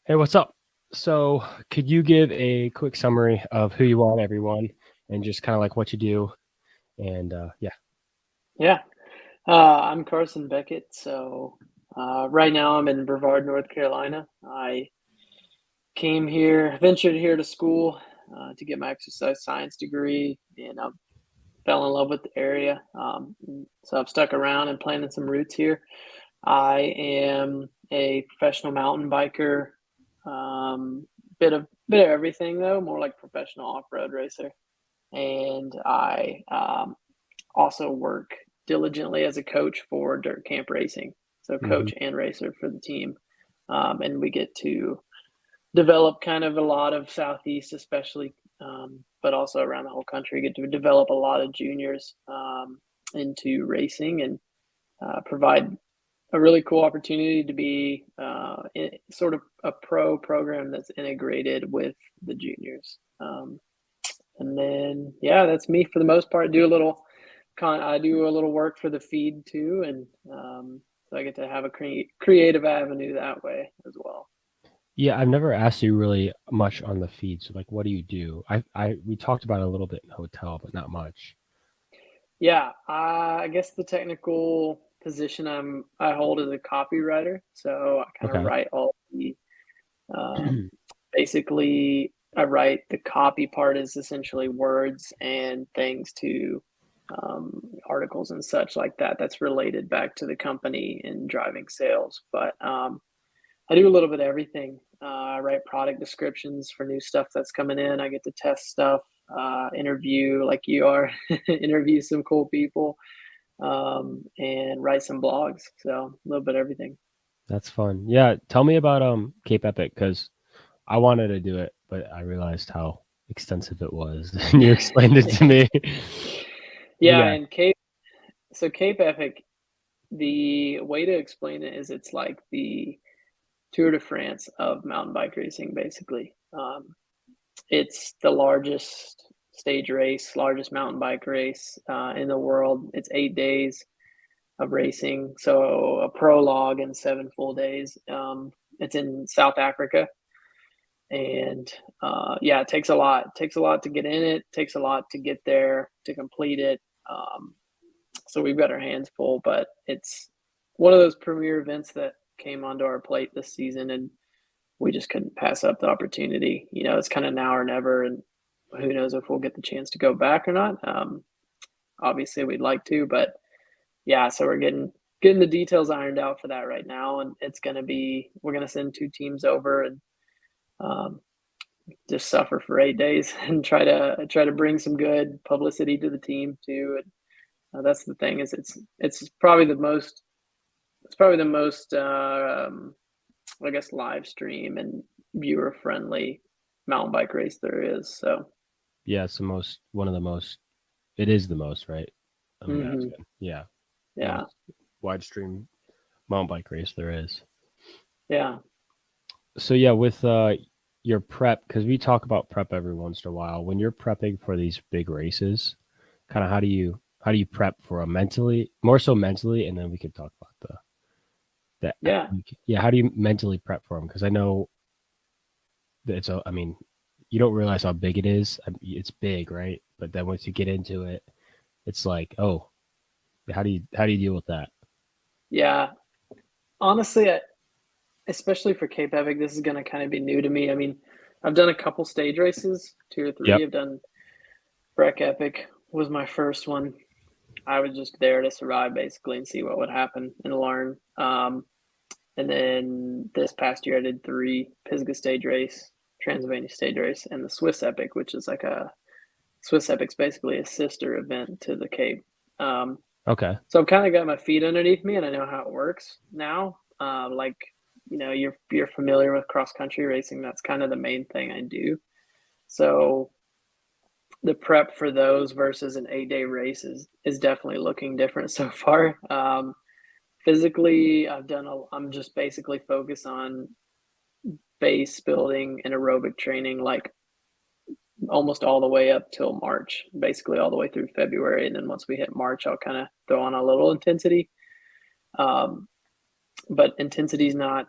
Hey, what's up? So, could you give a quick summary of who you are to everyone and just kind of like what you do? And yeah. Yeah, I'm Carson Beckett. Right now I'm in Brevard, North Carolina. I ventured here to school to get my exercise science degree, and I fell in love with the area. So I've stuck around and planted some roots here. I am a professional mountain biker, bit of everything though, more like professional off-road racer, and I also work diligently as a coach for dirt camp racing. So Hmm. coach and racer for the team. And we get to develop kind of a lot of Southeast, especially, but also around the whole country, get to develop a lot of juniors into racing and provide a really cool opportunity to be sort of a pro program that's integrated with the juniors. And then, yeah, that's me for the most part. I do a little work for the feed too, and so I get to have a creative avenue that way as well. Yeah, I've never asked you really much on the feed. So, like, what do you do? We talked about it a little bit in the hotel, but not much. Yeah, I guess the technical position I hold is a copywriter, so I kind of Okay. write all the um, basically I write the copy part is essentially words and things to articles and such like that. That's related back to the company and driving sales, but I do a little bit of everything. I write product descriptions for new stuff that's coming in. I get to test stuff, interview like you are, interview some cool people, and write some blogs. So a little bit of everything. That's fun. Yeah, tell me about Cape Epic because I wanted to do it, but I realized how extensive it was, and you explained it to me. But Yeah, yeah. and Cape Epic, the way to explain it is it's like the Tour de France of mountain bike racing, basically. It's the largest stage race, largest mountain bike race in the world. It's 8 days of racing, so a prologue and 7 full days. It's in South Africa, and yeah, it takes a lot. It takes a lot to get in it. It takes a lot to get there to complete it. Um, so we've got our hands full, but it's one of those premier events that came onto our plate this season, and we just couldn't pass up the opportunity. It's kind of now or never, and who knows if we'll get the chance to go back or not. Obviously, we'd like to, but yeah, so we're getting the details ironed out for that right now, and we're gonna send two teams over and um, just suffer for 8 days and try to bring some good publicity to the team too. And that's the thing is it's probably the most I guess live stream and viewer friendly mountain bike race there is. So Yeah, it's the most, one of the most, it is the most, right? I'm hmm asking. Yeah, yeah, most wide stream mountain bike race there is. yeah, So yeah, with your prep, because we talk about prep every once in a while. When you're prepping for these big races, kind of how do you prep for a mentally, more so mentally, and then we could talk about the yeah, yeah, how do you mentally prep for them? Because I know that I mean, you don't realize how big it is. It's big, right? But then once you get into it, it's like, oh, how do you deal with that? yeah. Honestly, especially for Cape Epic, this is going to kind of be new to me. I mean, I've done a couple stage races, two or Yep. three. I've done Breck Epic was my first one. I was just there to survive basically and see what would happen and learn. And then this past year, I did three: Pisgah stage race, Transylvania stage race, and the Swiss Epic, which is like a Swiss Epic's basically a sister event to the Cape. Um, Okay. so I've kind of got my feet underneath me, and I know how it works now. Like you're familiar with cross country racing. That's kind of the main thing I do. So the prep for those versus an 8 day race is definitely looking different so far. Physically, I'm just basically focused on base building and aerobic training, like almost all the way up till March, basically all the way through February. And then once we hit March, I'll kind of throw on a little intensity. Um, but intensity is not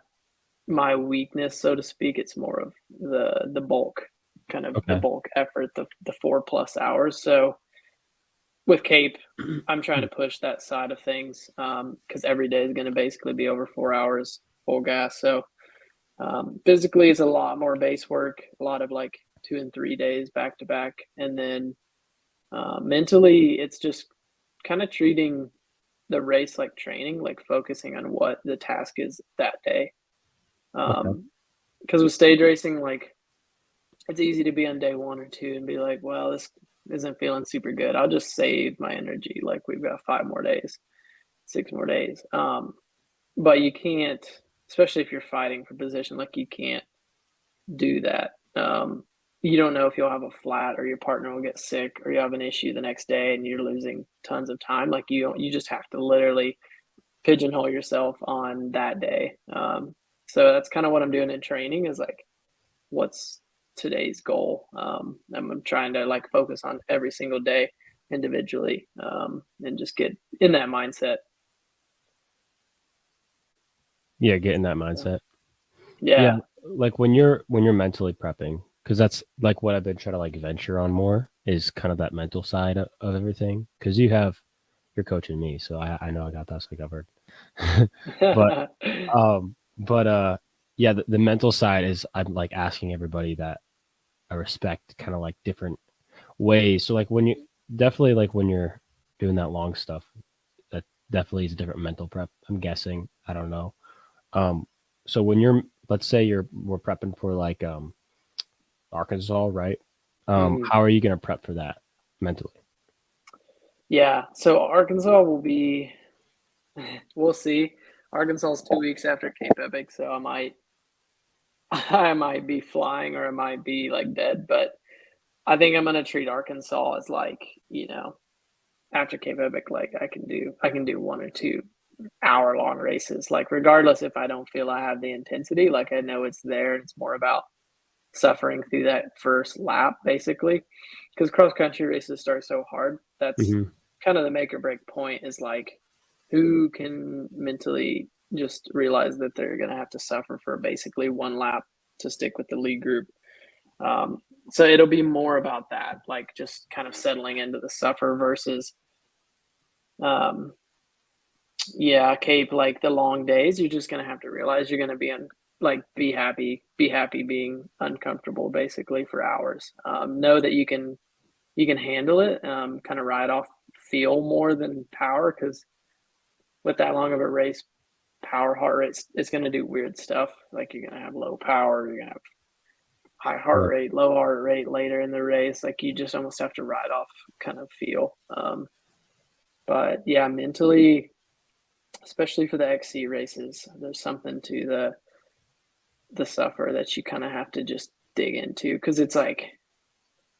my weakness, so to speak. It's more of the bulk, kind of the Okay. bulk effort, the 4+ hours. So with Cape, I'm trying to push that side of things because every day is going to basically be over 4 hours full gas. So physically, it's a lot more base work, a lot of like 2 and 3 days back to back, and then mentally, it's just kind of treating the race like training, like focusing on what the task is that day. Okay. Because with stage racing, like it's easy to be on day 1 or 2 and be like, well, this isn't feeling super good. I'll just save my energy. Like we've got 5 more days, 6 more days. But you can't, especially if you're fighting for position, like you can't do that. You don't know if you'll have a flat or your partner will get sick or you have an issue the next day and you're losing tons of time. Like you just have to literally pigeonhole yourself on that day. So that's kind of what I'm doing in training is like, what's today's goal? I'm trying to like focus on every single day individually and just get in that mindset. Yeah, get in that mindset. Yeah, Yeah. like when you're mentally prepping, because that's like what I've been trying to like venture on more is kind of that mental side of everything. Because you're coaching me, so I know I got that covered. but yeah, the mental side is I'm like asking everybody that I respect kind of like different ways. So like when you definitely like when you're doing that long stuff, that definitely is a different mental prep. I'm guessing. I don't know. Um, so when you're, let's say we're prepping for like Arkansas, right? Mhm. How are you going to prep for that mentally? Yeah. So Arkansas will be, we'll see. Arkansas is 2 weeks after Cape Epic, so I might be flying or I might be like dead, but I think I'm gonna treat Arkansas as like, after Cape Epic, like I can do 1 or 2 hour long races. Like regardless if I don't feel I have the intensity, like I know it's there and it's more about suffering through that first lap basically. Because cross country races start so hard. That's Hmm. kind of the make or break point is like who can mentally just realize that they're gonna have to suffer for basically 1 lap to stick with the lead group. So it'll be more about that, like just kind of settling into the suffer versus um, yeah, Cape, like the long days, you're just gonna have to realize you're gonna be on like be happy being uncomfortable basically for hours. Know that you can handle it, kind of ride off feel more than power because with that long of a race, power heart rate it's gonna do weird stuff. Like you're gonna have low power, you're gonna have high heart Right. rate, low heart rate later in the race. Like you just almost have to ride off kind of feel. But yeah, mentally, especially for the XC races, there's something to the suffer that you kind of have to just dig into because it's like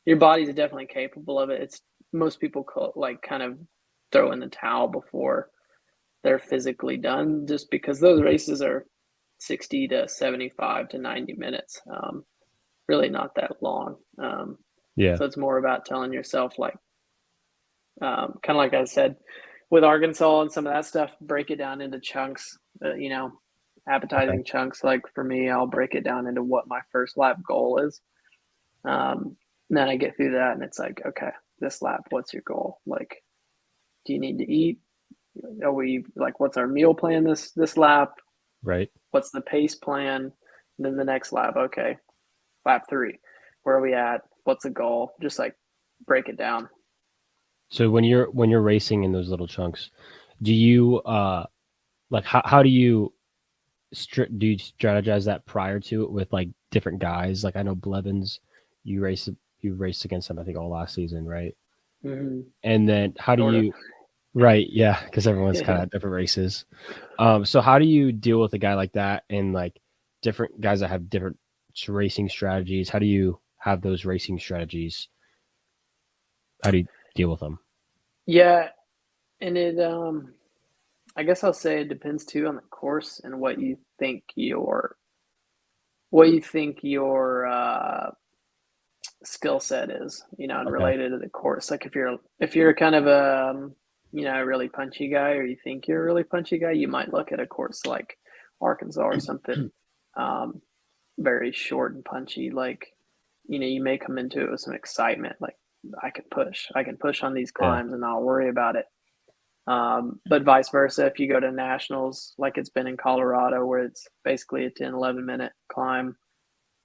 your body's definitely capable of it. It's most people like kind of throw in the towel before they're physically done, just because those races are 60 to 75 to 90 minutes. Really not that long. Yeah. So it's more about telling yourself like kind of like I said with Arkansas and some of that stuff, break it down into chunks. Okay. Appetizing chunks. Like for me, I'll break it down into what my first lap goal is. Then I get through that, and it's like, okay, this lap, what's your goal? Like, do you need to eat? Are we like, what's our meal plan this lap? Right. What's the pace plan? And then the next lap, okay, lap 3, where are we at? What's the goal? Just like break it down. So when you're racing in those little chunks, do you like how do you do you strategize that prior to it with like different guys? Like I know Blevins, you race you raced against him I think all last season, right? Mm-hmm. And then how do Sort of. you right, yeah, because everyone's kind of different races. So how do you deal with a guy like that and like different guys that have different racing strategies? How do you have those racing strategies? How do you deal with them? Yeah, and I guess I'll say it depends too on the course and what you think your skill set is, and Okay. related to the course. Like if you're kind of a really punchy guy, or you think you're a really punchy guy, you might look at a course like Arkansas or something. very short and punchy. Like, you may come into it with some excitement, like I can push on these Yeah. climbs and not worry about it. But vice versa, if you go to nationals, like it's been in Colorado, where it's basically a 10, 11 minute climb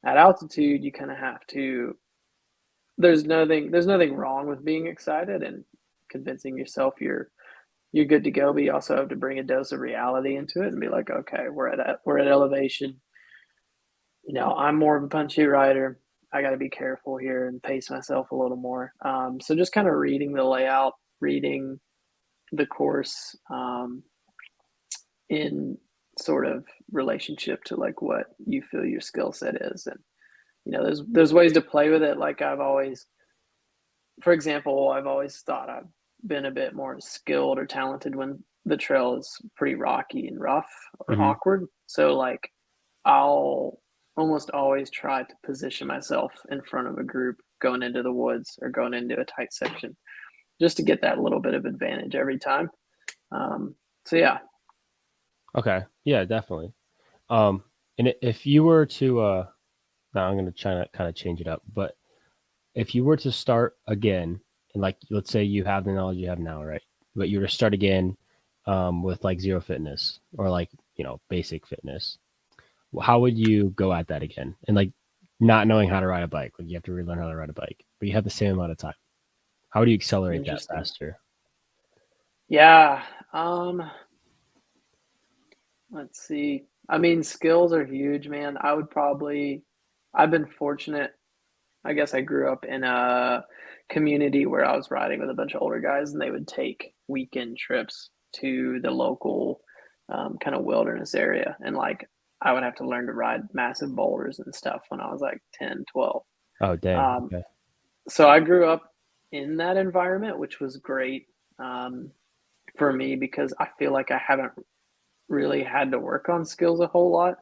at altitude, you kind of have to, there's nothing wrong with being excited and convincing yourself you're good to go, but you also have to bring a dose of reality into it and be like, okay, we're at elevation. I'm more of a punchy rider. I got to be careful here and pace myself a little more. So just kind of reading the layout, reading the course in sort of relationship to like what you feel your skill set is, and there's ways to play with it. Like for example, I've always thought I've been a bit more skilled or talented when the trail is pretty rocky and rough or Hmm. awkward. So like I'll almost always try to position myself in front of a group going into the woods or going into a tight section just to get that little bit of advantage every time. So yeah. Okay. Yeah, definitely. Um, and if you were to, now I'm going to try to kind of change it up, but if you were to start again, and like, let's say you have the knowledge you have now, right? But you were to start again, with like zero fitness or like, basic fitness, how would you go at that again? And like not knowing how to ride a bike, like you have to relearn how to ride a bike, but you have the same amount of time. How would you accelerate that Interesting. faster? Yeah. Let's see. I mean, skills are huge, man. I've been fortunate. I guess I grew up in a community where I was riding with a bunch of older guys, and they would take weekend trips to the local kind of wilderness area. And like, I would have to learn to ride massive boulders and stuff when I was like 10, 12. Oh, dang. Um, Okay. so I grew up in that environment, which was great um, for me because I feel like I haven't really had to work on skills a whole lot.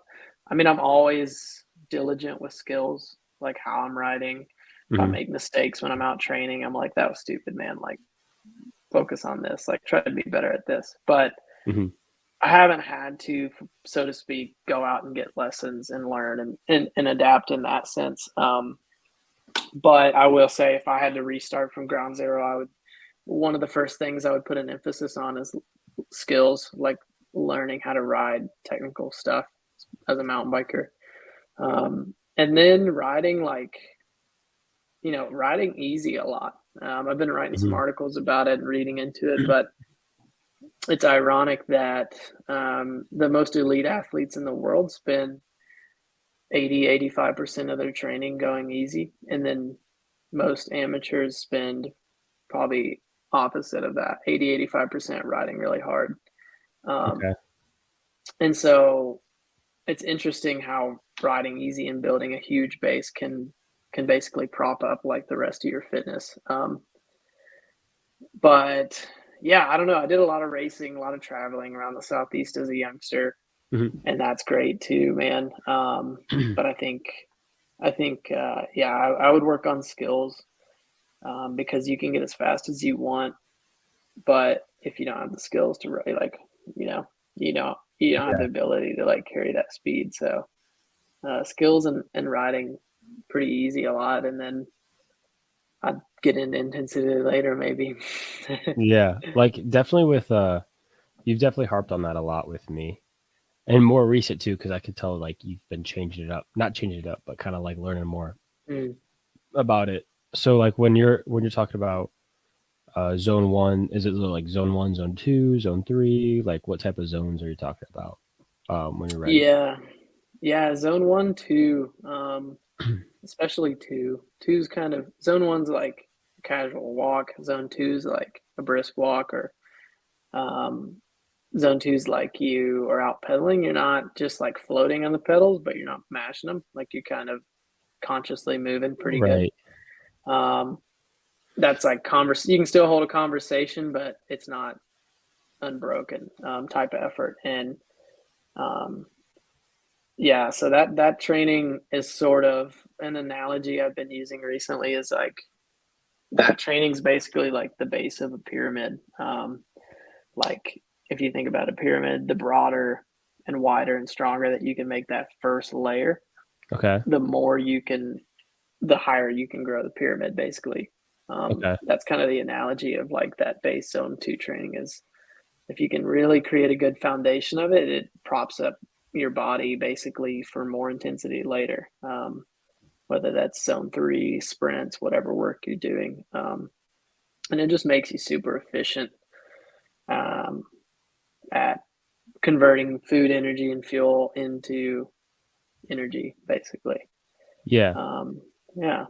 I mean, I'm always diligent with skills, like how I'm riding. If I Hmm. make mistakes when I'm out training, I'm like, that was stupid, man. Like, focus on this, like, try to be better at this. But Hmm. I haven't had to, so to speak, go out and get lessons and learn and adapt in that sense. But I will say, if I had to restart from ground zero, one of the first things I would put an emphasis on is skills, like learning how to ride technical stuff as a mountain biker. And then riding, like, riding easy a lot. I've been writing some Hmm. articles about it and reading into it, but it's ironic that the most elite athletes in the world spend 85% of their training going easy. And then most amateurs spend probably opposite of that, 85% riding really hard. Um, Okay. and so it's interesting how riding easy and building a huge base can basically prop up like the rest of your fitness. But yeah, I don't know. I did a lot of racing, a lot of traveling around the Southeast as a youngster, Hmm. and that's great too, man. But yeah, I would work on skills because you can get as fast as you want, but if you don't have the skills to really like, you know, you don't have the Yeah. ability to like carry that speed. So skills and riding pretty easy a lot, and then I'd get into intensity later maybe. Yeah. Like definitely with, you've definitely harped on that a lot with me. And more recent too, because I could tell like you've been changing it up, not changing it up, but kind of like learning more Mm. about it. So like when you're talking about zone one, is it like zone one, zone two, zone three? Like what type of zones are you talking about when you're riding? Yeah, yeah, zone 1, 2, especially 2. Two's kind of zone 1's like a casual walk, zone 2's like a brisk walk, or um, zone 2's like you are out pedaling. You're not just like floating on the pedals, but you're not mashing them. Like you're kind of consciously moving pretty good. Right. Um, that's like you can still hold a conversation, but it's not unbroken type of effort. And um, yeah, so that training is sort of an analogy I've been using recently, is like that training's basically like the base of a pyramid. Like if you think about a pyramid, the broader and wider and stronger that you can make that first layer, Okay. the higher you can grow the pyramid, basically. Okay. That's kind of the analogy of like that base zone 2 training is if you can really create a good foundation of it, it props up your body basically for more intensity later. Whether that's zone 3, sprints, whatever work you're doing. And it just makes you super efficient um, at converting food energy and fuel into energy, basically. Yeah. Yeah.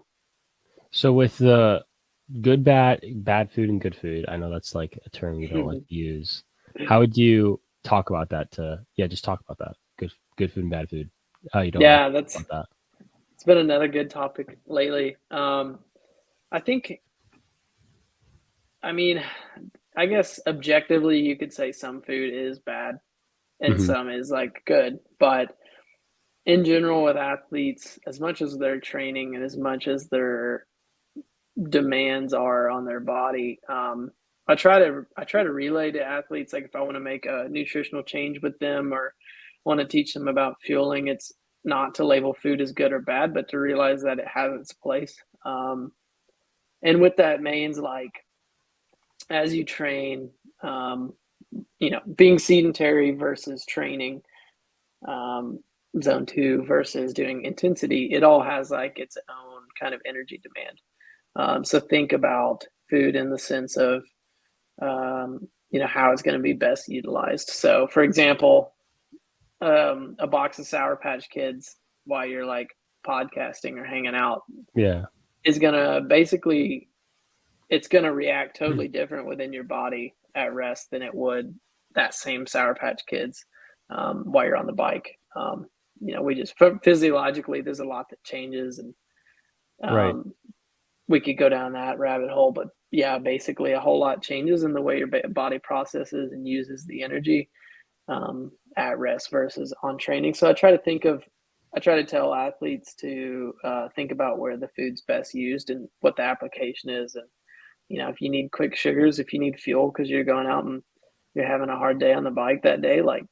So with the bad food and good food, I know that's like a term you don't like to use. How would you talk about that just talk about that. Good food and bad food. How you don't like Yeah, to talk that's about it's been another good topic lately. I think, I mean, I guess objectively you could say some food is bad that. and some is like good, but in general with athletes, as much as they're training and as much as their demands are on their body, I try to relay to athletes, like if I want to make a nutritional change with them or want to teach them about fueling, it's not to label food as good or bad, but to realize that it has its place. And with that means like as you train, um, being sedentary versus training, um, zone 2 versus doing intensity, it all has like its own kind of energy demand. So think about food in the sense of, how it's going to be best utilized. So, for example, a box of Sour Patch Kids while you're like podcasting or hanging out Yeah. is going to basically, it's going to react totally different within your body at rest than it would that same Sour Patch Kids while you're on the bike. We just physiologically, there's a lot that changes, and Right. we could go down that rabbit hole. But yeah, basically, a whole lot changes in the way your body processes and uses the energy at rest versus on training. So I try to tell athletes to think about where the food's best used and what the application is, and if you need quick sugars, if you need fuel because you're going out and you're having a hard day on the bike that day, like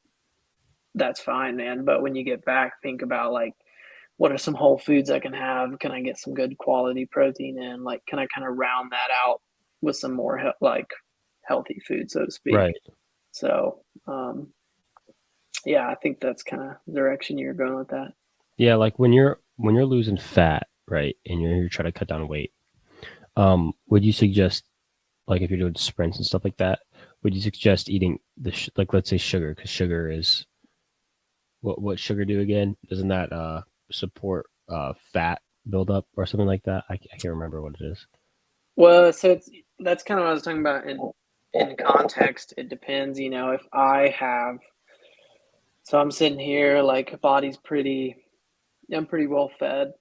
that's fine, man. But when you get back, think about like, what are some whole foods I can have? Can I get some good quality protein in? Like, can I kind of round that out with some more healthy food, so to speak? Right. So, yeah, I think that's kind of the direction you're going with that. Yeah, like when you're losing fat, right, and you're trying to cut down weight, would you suggest, like if you're doing sprints and stuff like that, would you suggest eating like let's say sugar, because sugar is what sugar do again? Doesn't that support fat buildup or something like that? I can't remember what it is. Well, so that's kind of what I was talking about in context. It depends, if I have, so I'm sitting here like I'm pretty well fed.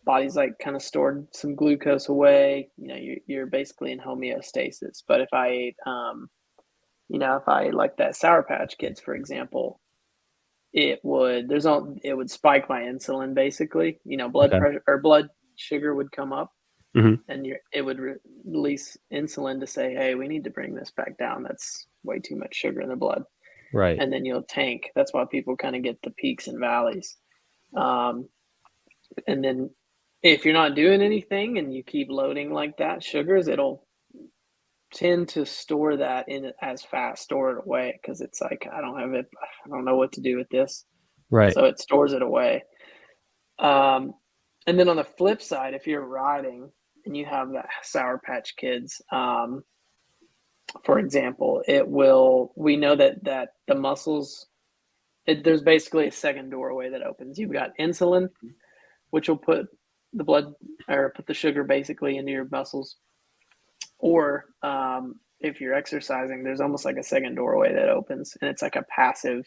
Body's like kind of stored some glucose away. You're basically in homeostasis. But if I ate, if I ate like that Sour Patch Kids, for example, it would spike my insulin basically. Blood Okay. pressure or blood sugar would come up, Hmm. and it would release insulin to say, hey, we need to bring this back down. That's way too much sugar in the blood. Right. And then you'll tank. That's why people kind of get the peaks and valleys. And then if you're not doing anything and you keep loading like that, sugars, it'll tend to store that in as fat, store it away, because it's like, I don't know what to do with this. Right. So it stores it away. And then on the flip side, if you're riding and you have that Sour Patch Kids, for example, we know that the muscles, there's basically a second doorway that opens. You've got insulin, which will put put the sugar basically into your muscles. Or if you're exercising, there's almost like a second doorway that opens, and it's like a passive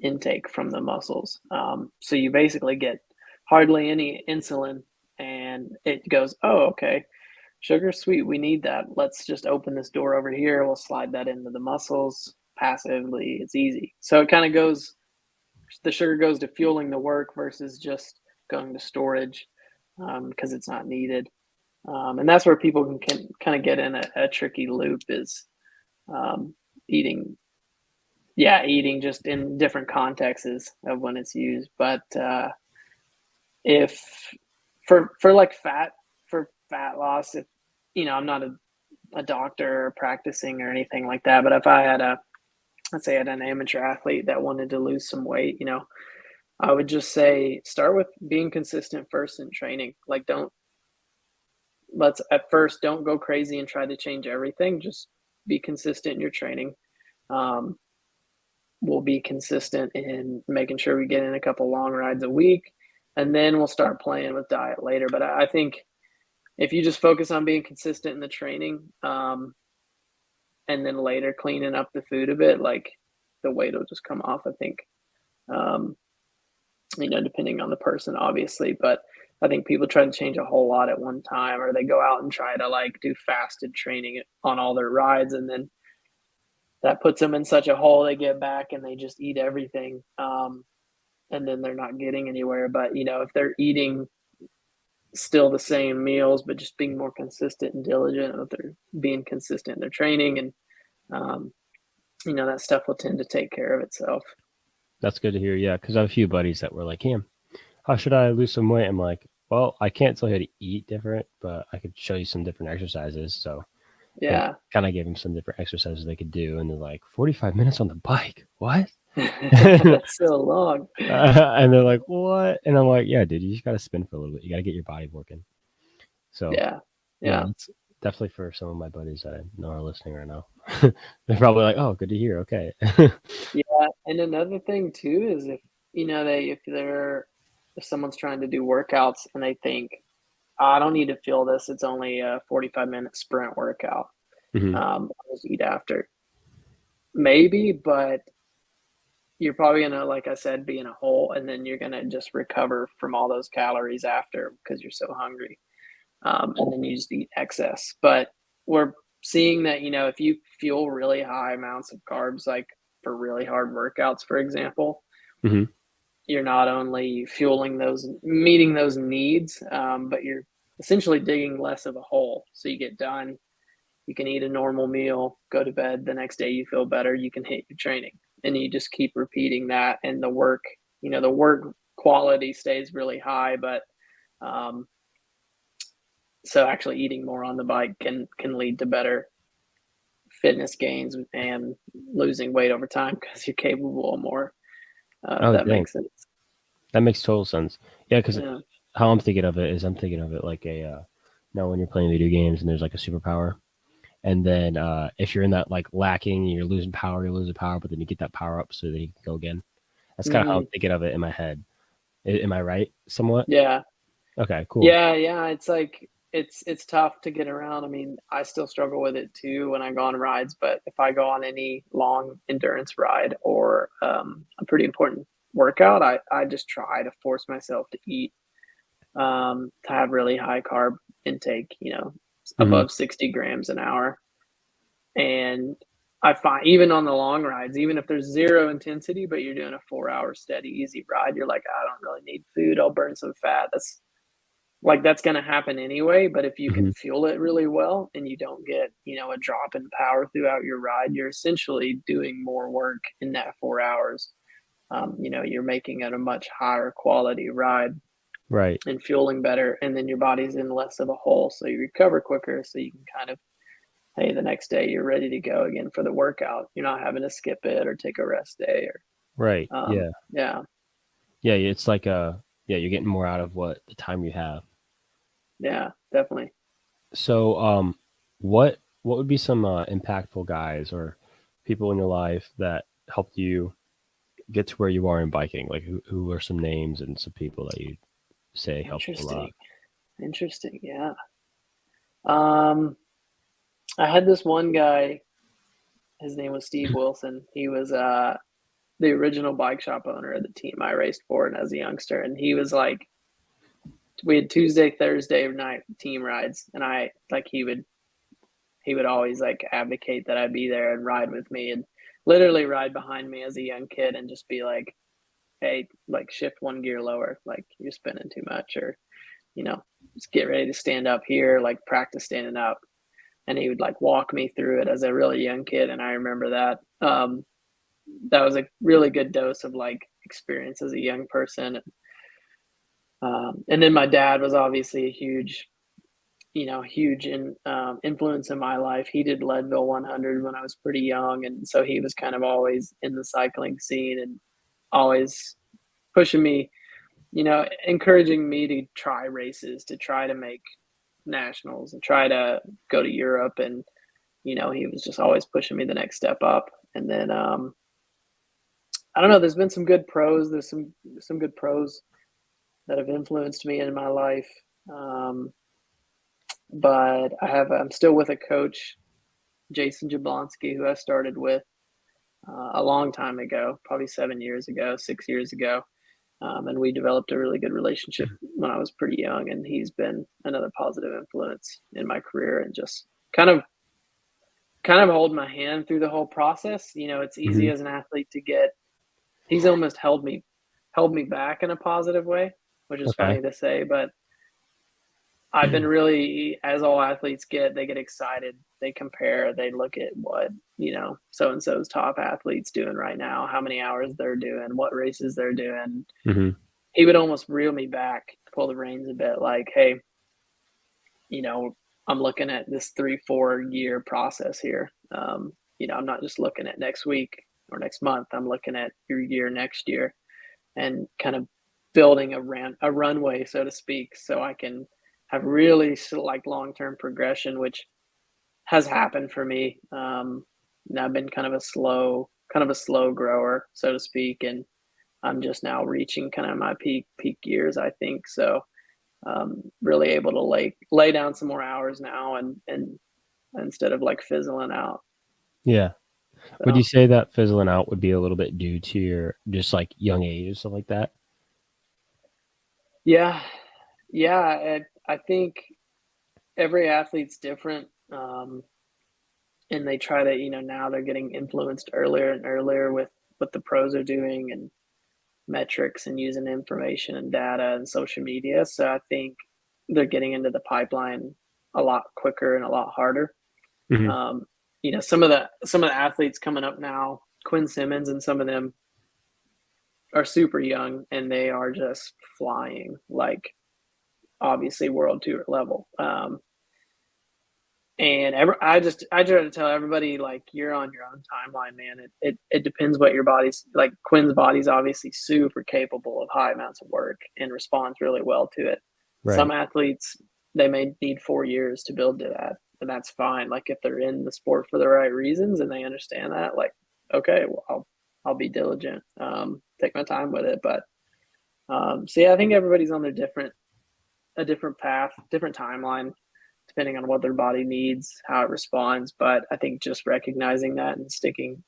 intake from the muscles. So you basically get hardly any insulin, and it goes, oh, okay, sugar, sweet, we need that. Let's just open this door over here. We'll slide that into the muscles passively. It's easy. So it kind of goes, the sugar goes to fueling the work versus just going to storage because it's not needed. And that's where people can kind of get in a tricky loop is eating yeah, eating just in different contexts of when it's used. But if for like fat loss, if I'm not a doctor or practicing or anything like that, but if I had let's say I had an amateur athlete that wanted to lose some weight, I would just say start with being consistent first in training. Like let's at first don't go crazy and try to change everything. Just be consistent in your training. Um, we'll be consistent in making sure we get in a couple long rides a week, and then we'll start playing with diet later. But I think if you just focus on being consistent in the training, and then later cleaning up the food a bit, like the weight will just come off. I think, um, depending on the person, obviously, but I think people try to change a whole lot at one time, or they go out and try to like do fasted training on all their rides, and then that puts them in such a hole. They get back and they just eat everything, and then they're not getting anywhere. But if they're eating still the same meals, but just being more consistent and diligent, if they're being consistent in their training, and um, that stuff will tend to take care of itself. That's good to hear. Yeah, because I have a few buddies that were like, "Hey, how should I lose some weight?" I'm like, "Well, I can't tell you how to eat different, but I could show you some different exercises." So and Yeah. kind of gave them some different exercises they could do, and they're like, 45 minutes on the bike, what? That's so long. And they're like, what? And I'm like, yeah, dude, you just got to spin for a little bit. You got to get your body working. So Yeah. yeah, Yeah. it's definitely for some of my buddies that I know are listening right now. They're probably like, oh, good to hear. Okay. Yeah. And another thing too is if if someone's trying to do workouts and they think, I don't need to feel this, it's only a 45-minute sprint workout. Hmm. I'll just eat after. Maybe, but you're probably gonna, like I said, be in a hole, and then you're gonna just recover from all those calories after because you're so hungry. And then you just eat excess. But we're seeing that, if you fuel really high amounts of carbs, like for really hard workouts, for example, Hmm. you're not only meeting those needs, but you're essentially digging less of a hole. So you get done, you can eat a normal meal, go to bed. The next day you feel better, you can hit your training. And you just keep repeating that. And the work quality stays really high, but um, so actually eating more on the bike can lead to better fitness gains and losing weight over time because you're capable of more. If Oh, that dang. makes sense. That makes total sense. Yeah, because Yeah. how I'm thinking of it is I'm thinking of it like when you're playing video games and there's like a superpower. And then if you're in that like lacking, you're losing power, but then you get that power up so that you can go again. That's kind of how I'm Hmm. thinking of it in my head. Am I right? Somewhat. Yeah. Okay, cool. Yeah. Yeah. It's like it's tough to get around. I mean, I still struggle with it too when I go on rides. But if I go on any long endurance ride or a pretty important workout, I just try to force myself to eat, to have really high carb intake. Hmm. Above 60 grams an hour. And I find even on the long rides, even if there's zero intensity, but you're doing a 4 hour steady, easy ride, you're like, I don't really need food. I'll burn some fat. That's going to happen anyway. But if you Hmm. can fuel it really well and you don't get, a drop in power throughout your ride, you're essentially doing more work in that 4 hours. You're making it a much higher quality ride Right. and fueling better. And then your body's in less of a hole. So you recover quicker. So you can kind of, hey, the next day you're ready to go again for the workout. You're not having to skip it or take a rest day Right. or Yeah. yeah, Yeah. It's like yeah, you're getting more out of what the time you have. yeah, definitely. So what would be some impactful guys or people in your life that helped you get to where you are in biking? Like who are some names and some people that you say helped you a lot? Interesting. Interesting. Yeah. Um, I had this one guy, his name was Steve Wilson. He was the original bike shop owner of the team I raced for and as a youngster. And he was like, we had Tuesday, Thursday night team rides, and I like he would always like advocate that I be there and ride with me and literally ride behind me as a young kid and just be like, hey, like shift one gear lower, like you're spinning too much, or, just get ready to stand up here, like practice standing up. And he would like walk me through it as a really young kid. And I remember that. that was a really good dose of like experience as a young person. And then my dad was obviously a huge, influence in my life. He did Leadville 100 when I was pretty young, and so he was kind of always in the cycling scene and always pushing me, encouraging me to try races, to try to make nationals and try to go to Europe. And, he was just always pushing me the next step up. And then, I don't know, there's been some good pros. There's some good pros that have influenced me in my life. But I'm still with a coach, Jason Jablonski, who I started with a long time ago, probably 7 years ago, 6 years ago. And we developed a really good relationship when I was pretty young, and he's been another positive influence in my career and just kind of hold my hand through the whole process. It's easy Mhm. as an athlete to get, he's almost held me back in a positive way, which is Okay. funny to say, but I've been really, as all athletes they get excited. They compare, they look at what, so and so's top athletes doing right now, how many hours they're doing, what races they're doing. Mhm. He would almost reel me back, pull the reins a bit, like, hey, I'm looking at this 3-4 year process here. I'm not just looking at next week or next month. I'm looking at your year next year, and kind of building a runway, so to speak, so I can have really like long-term progression, which has happened for me. And I've been kind of a slow grower, so to speak, and I'm just now reaching kind of my peak years, I think. So really able to lay down some more hours now, and instead of like fizzling out. Yeah. Would you So say that fizzling out would be a little bit due to your just like young age or stuff like that? yeah, yeah, I think every athlete's different. And they try to, now they're getting influenced earlier and earlier with what the pros are doing and metrics and using information and data and social media. So I think they're getting into the pipeline a lot quicker and a lot harder. Mhm. Um, some of the athletes coming up now, Quinn Simmons and some of them are super young and they are just flying, like obviously world tour level. And I try to tell everybody, like, you're on your own timeline, man. It depends what your body's like. Quinn's body's obviously super capable of high amounts of work and responds really well to it. Some Right. athletes, they may need 4 years to build to that, and that's fine. Like if they're in the sport for the right reasons and they understand that, like, okay, well, I'll be diligent, take my time with it. But so yeah, I think everybody's on a different path, different timeline, depending on what their body needs, how it responds. But I think just recognizing that and sticking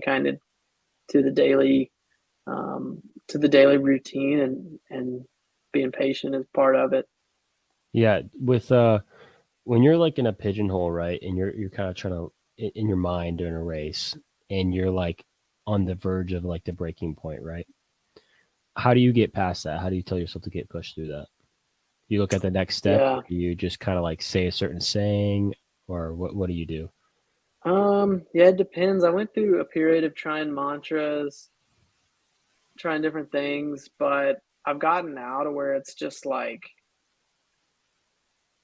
kind of to the daily routine, and being patient is part of it. Yeah, with when you're like in a pigeonhole, right, and you're kind of trying to in your mind during a race, and you're like on the verge of like the breaking point, right? How do you get past that? How do you tell yourself to get pushed through that? You look at the next step, or Yeah. do you just kind of like say a certain saying, or what do you do? Yeah, it depends. I went through a period of trying mantras, trying different things, but I've gotten now to where it's just like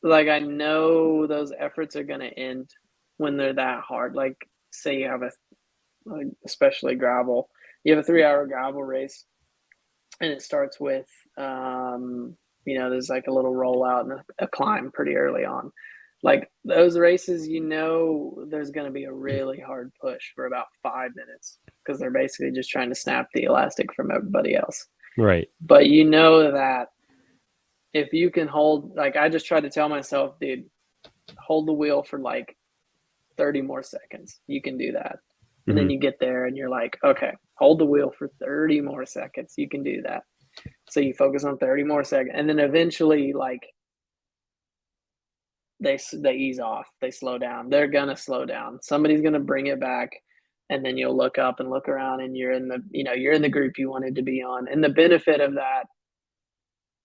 I know those efforts are going to end when they're that hard. Like say you have like, especially gravel, you have a 3 hour gravel race, and it starts with there's like a little rollout and a climb pretty early on. Like those races, there's going to be a really hard push for about 5 minutes because they're basically just trying to snap the elastic from everybody else. Right. But you know that if you can hold, like I just try to tell myself, dude, hold the wheel for like 30 more seconds. You can do that. And then Hmm. you get there and you're like, okay, hold the wheel for 30 more seconds. You can do that. So you focus on 30 more seconds. And then eventually, like, they ease off. They slow down. They're going to slow down. Somebody's going to bring it back. And then you'll look up and look around and you're in the group you wanted to be on. And the benefit of that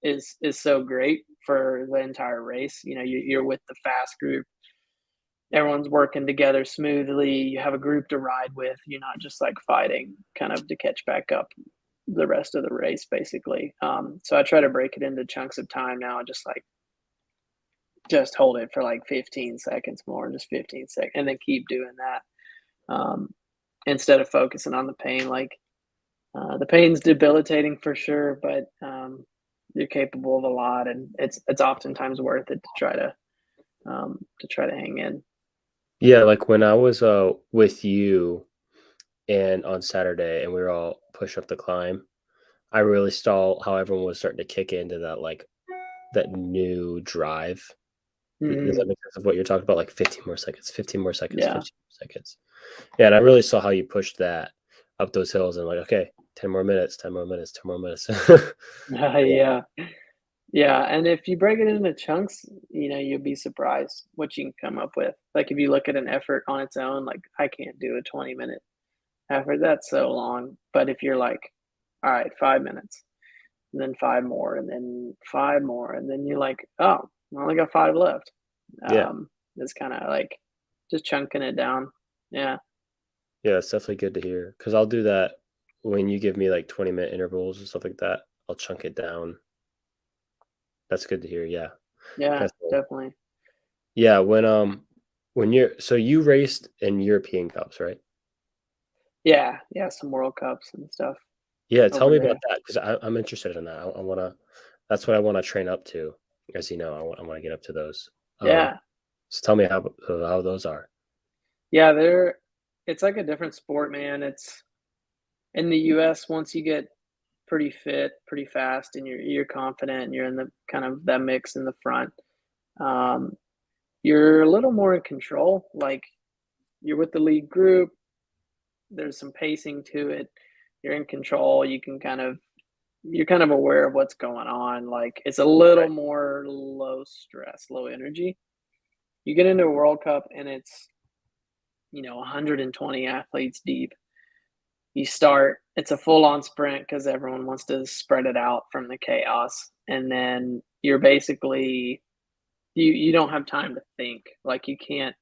is so great for the entire race. You're with the fast group. everyone's working together smoothly. You have a group to ride with. You're not just like fighting kind of to catch back up the rest of the race, basically. So I try to break it into chunks of time now, just hold it for like 15 seconds more, just 15 seconds, and then keep doing that instead of focusing on the pain. Like the pain's debilitating for sure, but you're capable of a lot, and it's oftentimes worth it to try to hang in. Yeah, like when I was with you and on Saturday and we were all push up the climb, I really saw how everyone was starting to kick into that new drive. Does Mm-hmm. that make sense of what you're talking about? Like 15 more seconds, 15 more seconds, Yeah. 15 more seconds. Yeah, and I really saw how you pushed that up those hills and like, okay, 10 more minutes, 10 more minutes, 10 more minutes. Yeah. Yeah. Yeah, and if you break it into chunks, you'll be surprised what you can come up with. Like if you look at an effort on its own, like I can't do a 20-minute effort. That's so long. But if you're like, all right, 5 minutes, and then five more, and then five more, and then you're like, oh, I only got five left. Yeah. It's kind of like just chunking it down. Yeah. Yeah, it's definitely good to hear because I'll do that when you give me like 20-minute intervals and stuff like that. I'll chunk it down. That's good to hear. Yeah. Yeah, Definitely. definitely. Yeah, when you're so you raced in European Cups, right? Yeah, yeah, some World Cups and stuff Yeah, tell over me about there. that because I'm interested in that. I wanna that's what I wanna train up to. As you know, I wanna get up to those. Um, Yeah. so tell me how those are. Yeah, it's like a different sport, man. It's in the US, once you get pretty fit, pretty fast, and you're confident, and you're in the kind of that mix in the front, um, you're a little more in control. Like you're with the lead group, there's some pacing to it. You're in control. You're kind of aware of what's going on. Like it's a little Right. more low stress, low energy. You get into a World Cup and it's 120 athletes deep. You start, it's a full on sprint because everyone wants to spread it out from the chaos. And then you're basically, you don't have time to think. Like you can't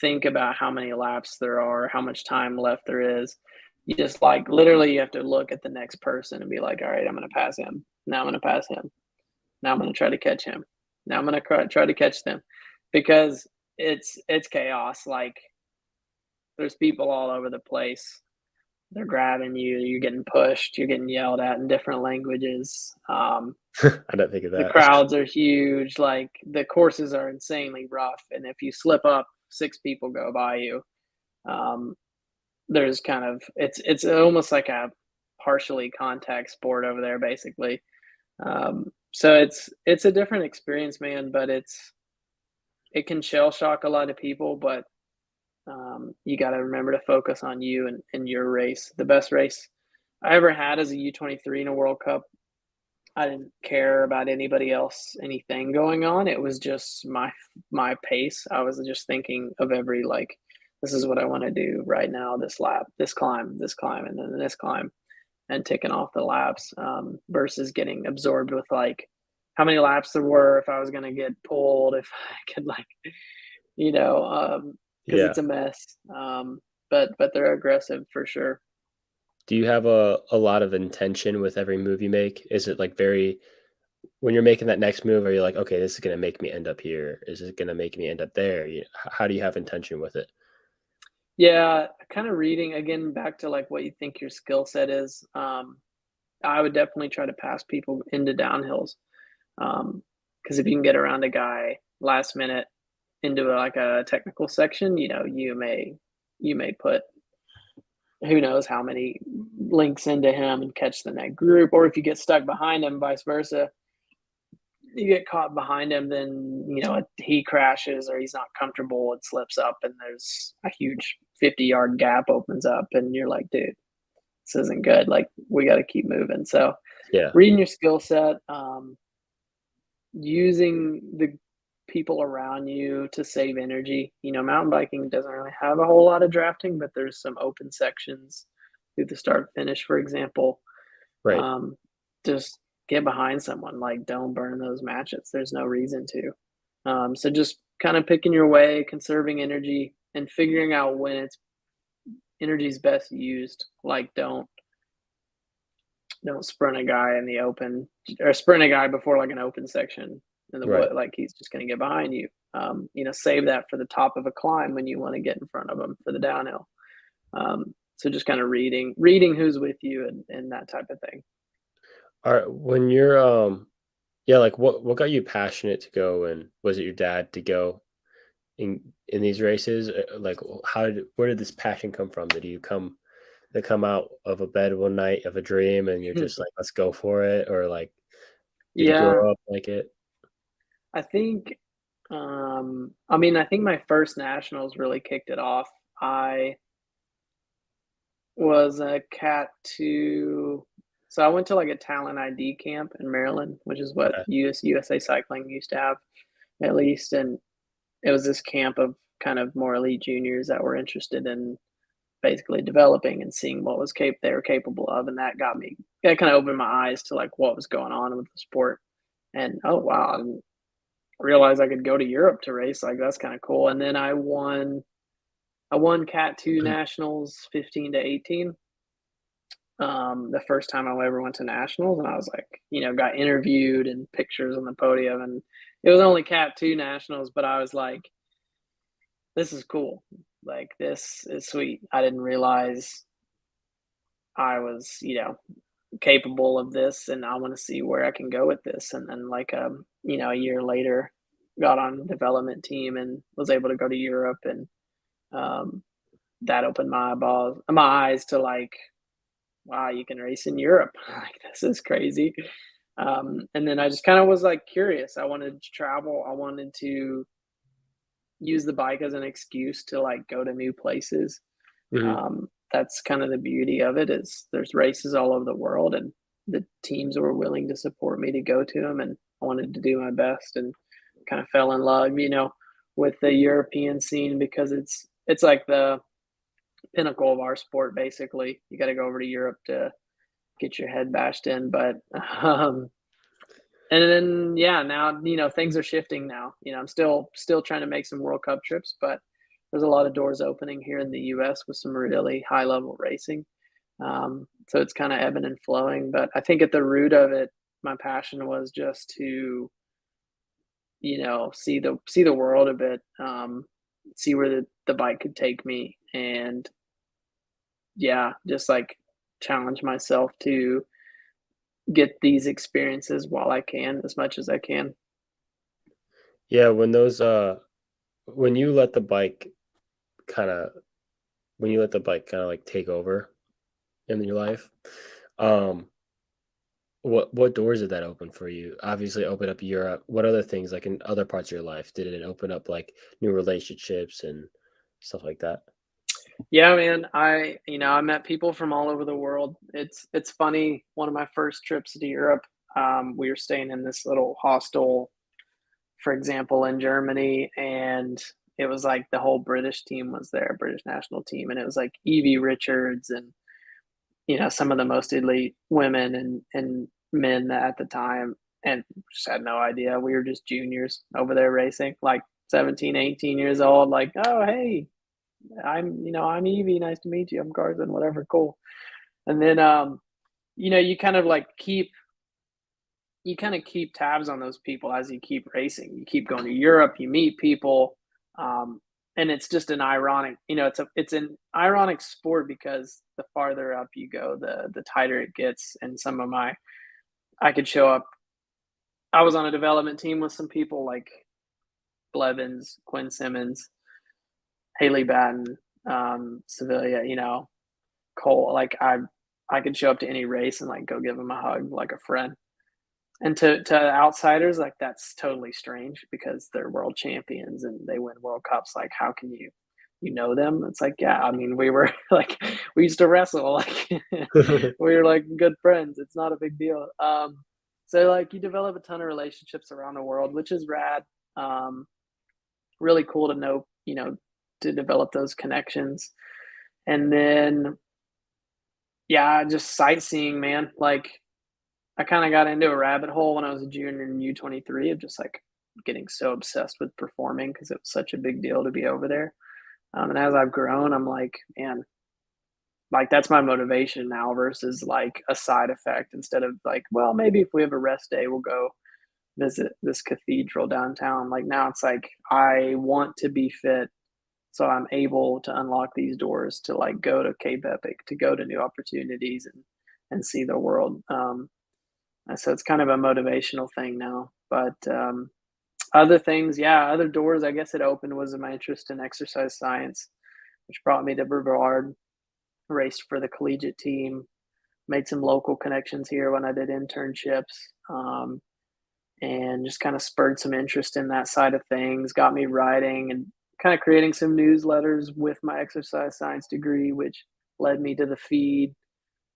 think about how many laps there are, how much time left there is. You just like literally you have to look at the next person and be like, all right, I'm going to pass him. Now I'm going to pass him. Now I'm going to try to catch him. Now I'm going to try to catch them because it's chaos. Like there's people all over the place. They're grabbing you, you're getting pushed, you're getting yelled at in different languages. I didn't think of The that. crowds are huge, like, the courses are insanely rough, and if you slip up, 6 people go by you. Um, there's kind of it's almost like a partially contact sport over there, basically. So it's a different experience, man, but it can shell shock a lot of people, but you got to remember to focus on you and your race. The best race I ever had as a U-23 in a World Cup. I didn't care about anybody else, anything going on. It was just my pace. I was just thinking of every like, this is what I want to do right now. This lap, this climb, and then this climb, and ticking off the laps versus getting absorbed with like how many laps there were, if I was going to get pulled, if I could like you know, because Yeah. it's a mess. But they're aggressive for sure. Do you have a lot of intention with every move you make? Is it like very when you're making that next move, are you like, okay, this is gonna make me end up here? Is it gonna make me end up there? How do you have intention with it? Yeah, kind of reading again back to like what you think your skill set is. I would definitely try to pass people into downhills because if you can get around a guy last minute into like a technical section, you may put who knows how many links into him and catch the next group, or if you get stuck behind him, vice versa, you get caught behind him, then he crashes or he's not comfortable, it slips up, and there's a huge 50-yard gap opens up, and you're like, dude, this isn't good. Like we got to keep moving. So Yeah. reading your skill set, using the people around you to save energy. Mountain biking doesn't really have a whole lot of drafting, but there's some open sections through the start finish, for example. Right. Um, just get behind someone. Like, don't burn those matches. There's no reason to. So just kind of picking your way, conserving energy, and figuring out when it's energy's best used. Like don't sprint a guy in the open or sprint a guy before like an open section in the Right. wood. Like he's just going to get behind you. Save that for the top of a climb when you want to get in front of him for the downhill. So just kind of reading who's with you and that type of thing. All right. When you're yeah, like what got you passionate to go, and was it your dad to go in these races? Like where did this passion come from? Did it come out of a bed one night of a dream and you're just like, let's go for it? Or like, did you Yeah, grow up like it? I think. I think my first nationals really kicked it off. I was a cat two. So I went to like a talent ID camp in Maryland, which is what Okay. USA Cycling used to have at least, and it was this camp of kind of more elite juniors that were interested in basically developing and seeing what was they were capable of, and that kind of opened my eyes to like what was going on with the sport. And oh wow, I didn't realize I could go to Europe to race. Like that's kind of cool. And then I won Cat 2 nationals 15 to 18. The first time I ever went to nationals, and I was like, got interviewed and pictures on the podium, and it was only Cat 2 nationals, but I was like, this is cool. Like this is sweet. I didn't realize I was, capable of this, and I want to see where I can go with this. And then like a year later, got on the development team and was able to go to Europe, and um, that opened my eyes to like, wow, you can race in Europe. Like this is crazy. And then I just kind of was like curious. I wanted to travel. I wanted to use the bike as an excuse to like go to new places. Hmm. That's kind of the beauty of it is there's races all over the world, and the teams were willing to support me to go to them, and I wanted to do my best, and kind of fell in love, with the European scene because it's like the pinnacle of our sport. Basically, you got to go over to Europe to get your head bashed in, but um, and then yeah, now things are shifting now. I'm still trying to make some World Cup trips, but there's a lot of doors opening here in the U.S. with some really high level racing. So it's kind of ebbing and flowing, but I think at the root of it, my passion was just to see the world a bit, see where the bike could take me, and yeah, just like challenge myself to get these experiences while I can, as much as I can. Yeah, when you let the bike kind of like take over in your life, um, what doors did that open for you? Obviously, open up Europe. What other things, like in other parts of your life, did it open up like new relationships and stuff like that? Yeah, man. I met people from all over the world. It's funny. One of my first trips to Europe, we were staying in this little hostel, for example, in Germany, and it was like the whole British team was there, British national team, and it was like Evie Richards and some of the most elite women and men at the time, and just had no idea. We were just juniors over there racing, like 17, 18 years old. Like, oh hey, I'm Evie. Nice to meet you. I'm Carson. Whatever, cool. And then you kind of like keep tabs on those people as you keep racing. You keep going to Europe. You meet people, um, and it's just an ironic. It's an ironic sport because the farther up you go, the tighter it gets. And I could show up. I was on a development team with some people like Blevins, Quinn Simmons, Haley Batten, Sevilla. Cole. Like I could show up to any race and like go give them a hug like a friend. And to outsiders, like that's totally strange because they're world champions and they win World Cups. Like, how can you know them? It's like, yeah, I mean, we were like we used to wrestle, like we were like good friends. It's not a big deal. So like you develop a ton of relationships around the world, which is rad. Um, Really cool to know, to develop those connections. And then yeah, just sightseeing, man. Like I kind of got into a rabbit hole when I was a junior in U23 of just like getting so obsessed with performing because it was such a big deal to be over there. And as I've grown, I'm like, man, like that's my motivation now versus like a side effect instead of like, well, maybe if we have a rest day, we'll go visit this cathedral downtown. Like now it's like I want to be fit so I'm able to unlock these doors to like go to Cape Epic, to go to new opportunities and see the world. And so it's kind of a motivational thing now. But other things, yeah, other doors I guess it opened was my interest in exercise science, which brought me to Brevard, raced for the collegiate team, made some local connections here when I did internships, and just kind of spurred some interest in that side of things, got me writing and kind of creating some newsletters with my exercise science degree, which led me to the feed.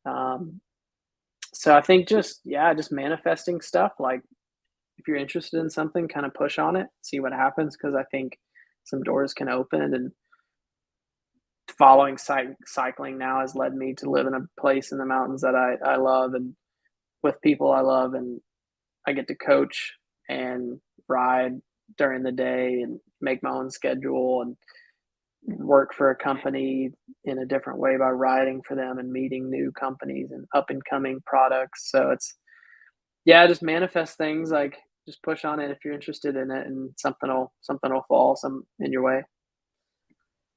Um, so I think just manifesting stuff. Like if you're interested in something, kind of push on it, see what happens. Because I think some doors can open, and following cycling now has led me to live in a place in the mountains that I love and with people I love, and I get to coach and ride during the day and make my own schedule and work for a company in a different way by riding for them and meeting new companies and up and coming products. So it's, yeah, just manifest things, like just push on it if you're interested in it, and something will fall some in your way.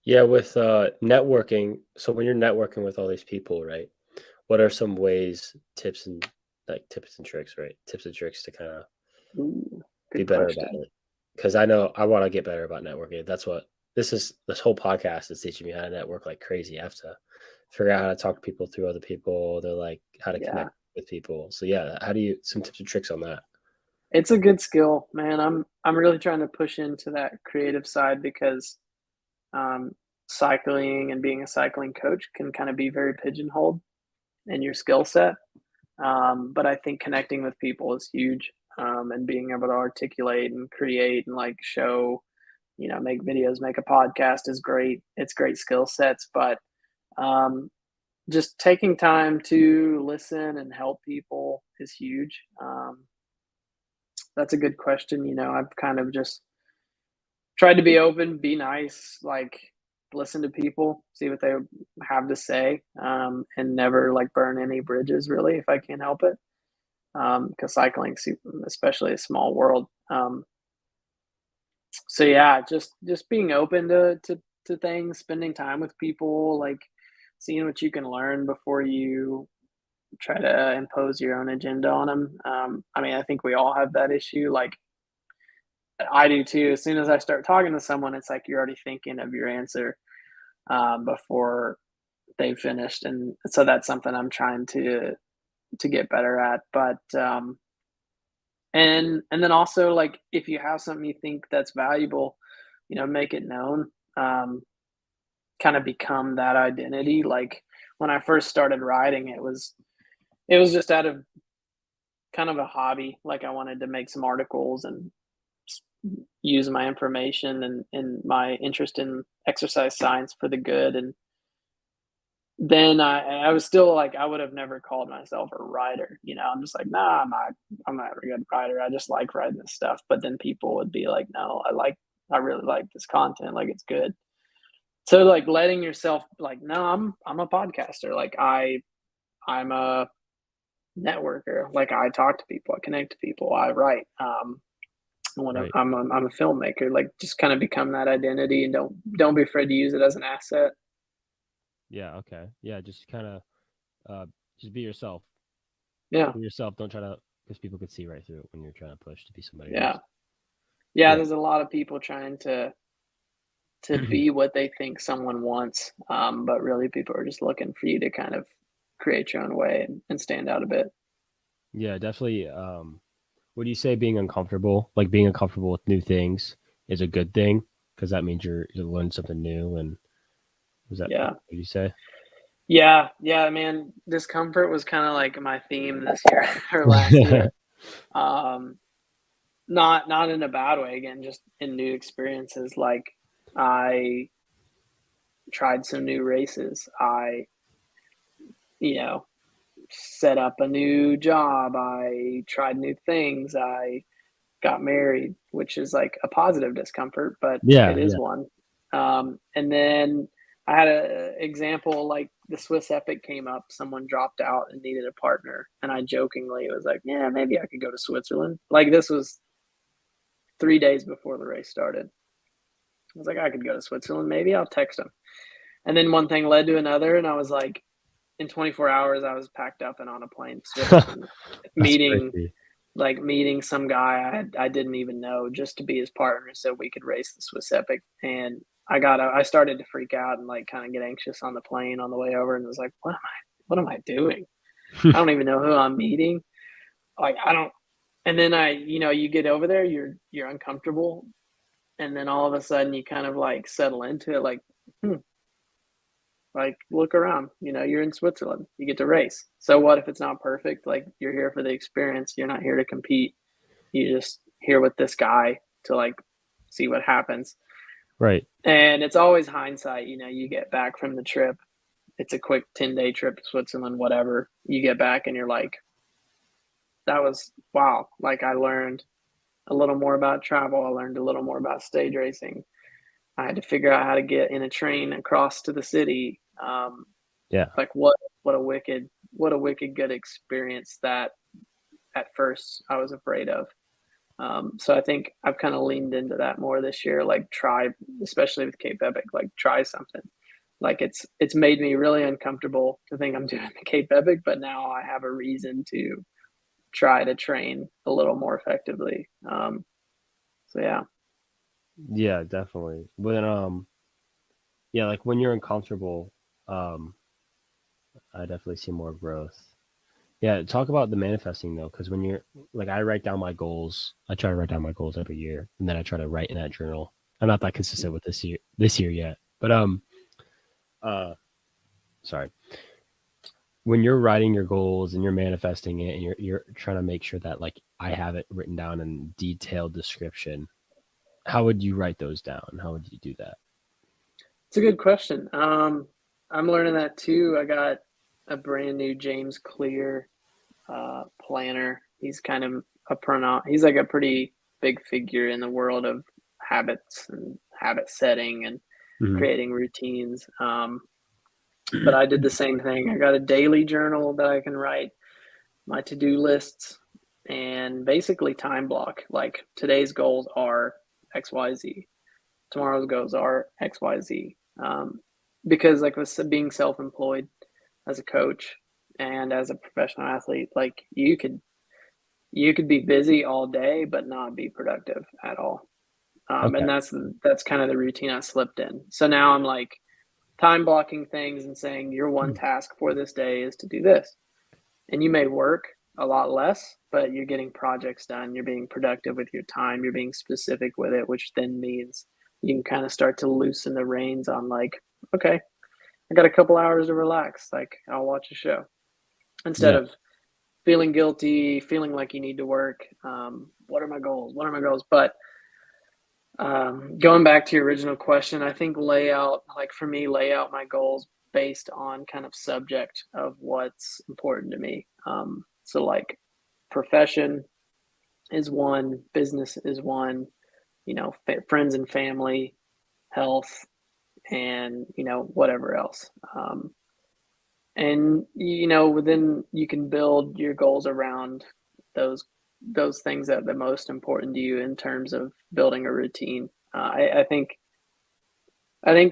Yeah, with networking. So when you're networking with all these people, right? What are some ways, tips and tricks, right? Tips and tricks to kind of Ooh, be good better about question. it. Because I know I want to get better about networking. That's what this whole podcast is teaching me, how to network like crazy. I have to figure out how to talk to people through other people. They're like how to Yeah, connect with people. So yeah, how do you, some tips and tricks on that? it's a good skill, man. I'm really trying to push into that creative side because um, cycling and being a cycling coach can kind of be very pigeonholed in your skill set. But I think connecting with people is huge, and being able to articulate and create and like show, make videos, make a podcast is great. It's great skill sets, but um, just taking time to listen and help people is huge. That's a good question. I've kind of just tried to be open, be nice, like listen to people, see what they have to say, and never like burn any bridges really if I can help it. Because cycling, especially a small world. So yeah, just being open to things, spending time with people, like seeing what you can learn before you try to impose your own agenda on them. I mean, I think we all have that issue. Like I do too. As soon as I start talking to someone, it's like you're already thinking of your answer before they've finished, and so that's something I'm trying to get better at. But and then also, like, if you have something you think that's valuable, make it known. Kind of become that identity. Like when I first started writing, it was just out of kind of a hobby. Like I wanted to make some articles and use my information and my interest in exercise science for the good. And then I was still like, I would have never called myself a writer. I'm just like, nah, I'm not a good writer. I just like writing this stuff. But then people would be like, no, I really like this content. Like it's good. So like letting yourself like, no, I'm a podcaster. Like I'm a networker. Like I talk to people, I connect to people, I write. Right. I'm a filmmaker. Like just kind of become that identity, and don't be afraid to use it as an asset. Yeah. Okay. Yeah. Just kind of uh, just be yourself. Yeah, Be yourself. Don't try to, because people could see right through it when you're trying to push to be somebody else. yeah, yeah. Yeah. There's a lot of people trying to be what they think someone wants, but really people are just looking for you to kind of create your own way and stand out a bit. Yeah. Definitely. Would you say being uncomfortable, like being uncomfortable with new things, is a good thing? Because that means you learn something new. And was that what Yeah, you say? yeah. Man, discomfort was kind of like my theme this year or last year. Um, not in a bad way. Again, just in new experiences. Like I tried some new races. I, you know, set up a new job. I tried new things. I got married, which is like a positive discomfort, but Yeah, it is yeah. one. And then I had a example like the Swiss Epic came up, someone dropped out and needed a partner, and I jokingly was like, "Yeah, maybe I could go to Switzerland." Like this was 3 days before the race started. I was like, "I could go to Switzerland, maybe I'll text him." And then one thing led to another, and I was like, in 24 hours, I was packed up and on a plane to Switzerland, That's meeting crazy. meeting some guy I didn't even know just to be his partner so we could race the Swiss Epic. And I started to freak out and like kind of get anxious on the plane on the way over, and was like, what am I doing? I don't even know who I'm meeting. Like I don't. And then you get over there, you're uncomfortable, and then all of a sudden you kind of like settle into it, like, hmm, like look around. You're in Switzerland. You get to race. So what if it's not perfect? Like you're here for the experience. You're not here to compete. You just here with this guy to like see what happens. Right. And it's always hindsight. You get back from the trip. It's a quick 10-day trip to Switzerland, whatever. You get back and you're like, that was wow. Like I learned a little more about travel. I learned a little more about stage racing. I had to figure out how to get in a train across to the city. Yeah. Like what a wicked good experience that at first I was afraid of. So I think I've kind of leaned into that more this year. Like try, especially with Cape Epic, like try something. Like it's made me really uncomfortable to think I'm doing the Cape Epic, but now I have a reason to try to train a little more effectively. So yeah, Yeah, definitely. But yeah, like when you're uncomfortable, um, I definitely see more growth. Yeah, talk about the manifesting though, because when you're like, I write down my goals. I try to write down my goals every year, and then I try to write in that journal. I'm not that consistent with this year yet, but uh, sorry. When you're writing your goals and you're manifesting it, and you're trying to make sure that like I have it written down in detailed description, how would you write those down? How would you do that? it's a good question. I'm learning that too. I got a brand new James Clear planner. He's kind of he's like a pretty big figure in the world of habits and habit setting and Hmm. creating routines. But I did the same thing. I got a daily journal that I can write my to-do lists and basically time block. Like today's goals are XYZ. Tomorrow's goals are XYZ. Because like with being self-employed as a coach and as a professional athlete, like you could be busy all day but not be productive at all. Okay. And that's kind of the routine I slipped in. So now I'm like time blocking things and saying your one task for this day is to do this. And you may work a lot less, but you're getting projects done. You're being productive with your time. You're being specific with it, which then means you can kind of start to loosen the reins on like, okay, I got a couple hours to relax. Like I'll watch a show instead Yeah. of feeling guilty, feeling like you need to work. What are my goals? What are my goals? But going back to your original question, I think like for me, lay out my goals based on kind of subject of what's important to me. So like profession is one, business is one, friends and family, health, and whatever else. And within you can build your goals around those those things that are the most important to you in terms of building a routine. I think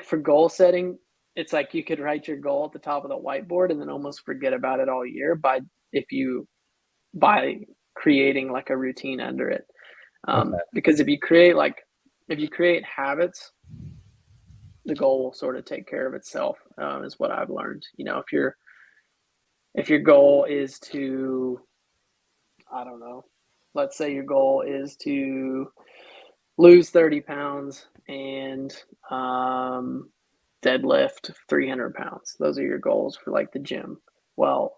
for goal setting, it's like you could write your goal at the top of the whiteboard and then almost forget about it all year if you by creating like a routine under it. Okay. Because if you create habits, the goal will sort of take care of itself. Is what I've learned. If your goal is to, I don't know, let's say your goal is to lose 30 pounds and deadlift 300 pounds. Those are your goals for like the gym. Well,